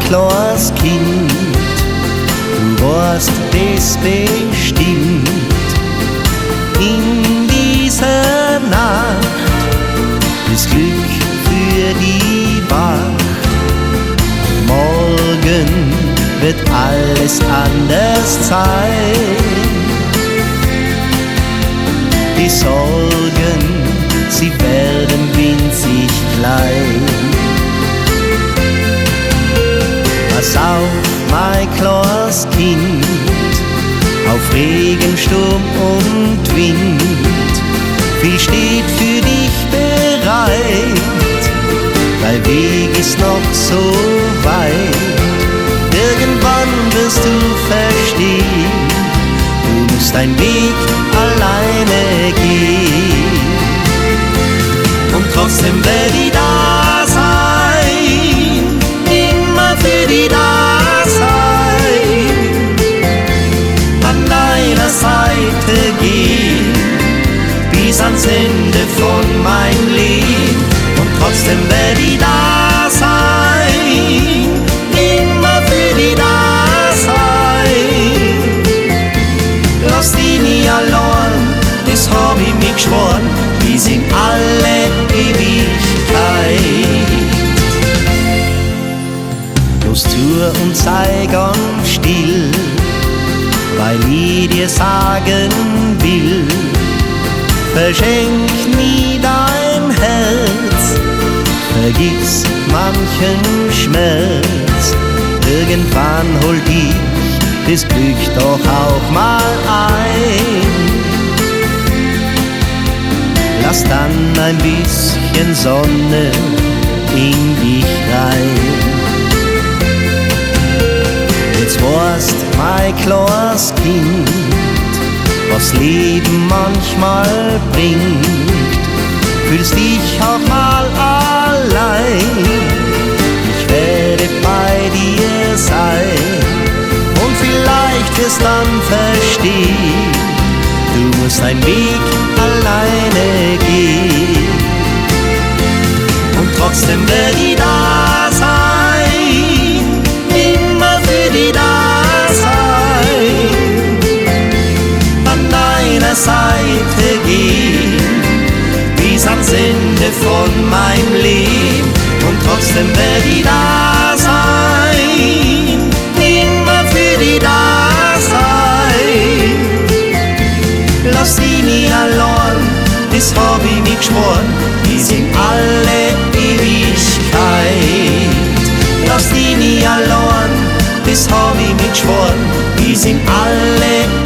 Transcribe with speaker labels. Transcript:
Speaker 1: kleines Kind, du warst das bestimmt. In dieser Nacht ist Glück für die Wacht. Morgen wird alles anders sein. Die Sorgen, sie werden winzig klein. Pass auf, mein kleines Kind, auf Regen, Sturm und Wind. Viel steht für dich bereit, dein Weg ist noch so weit. Irgendwann wirst du verstehen, du musst deinen Weg alleine gehen. Und trotzdem werd ich da sein, immer für dich da sein, an deiner Seite gehen, bis ans Ende von meinem Leben. Und trotzdem werd ich da sein, immer für dich da sein. Lass dich nie allein, das hab ich mir geschworen, bis in alle Ewigkeit. Los, tu und sei ganz still, weil ich dir sagen will, verschenk nie dein Herz, vergiss manchen Schmerz. Irgendwann holt dich das Glück doch auch mal ein. Lass dann ein bisschen Sonne in dich rein. Jetzt warst mein kleines Kind, was Leben manchmal bringt. Fühlst dich auch mal allein, ich werde bei dir sein. Und vielleicht wirst dann verstehen, du musst deinen Weg alleine gehen. Und trotzdem werd ich da sein, immer für dich da sein, an deiner Seite gehen, bis ans Ende von meinem Leben. Und trotzdem werd ich da sein, immer für dich da sein. Lass dich nie allein, das hab ich mir geschworen, bis in alle Ewigkeit. Lass dich nie allein, das hab ich mir geschworen, bis in alle Ewigkeit.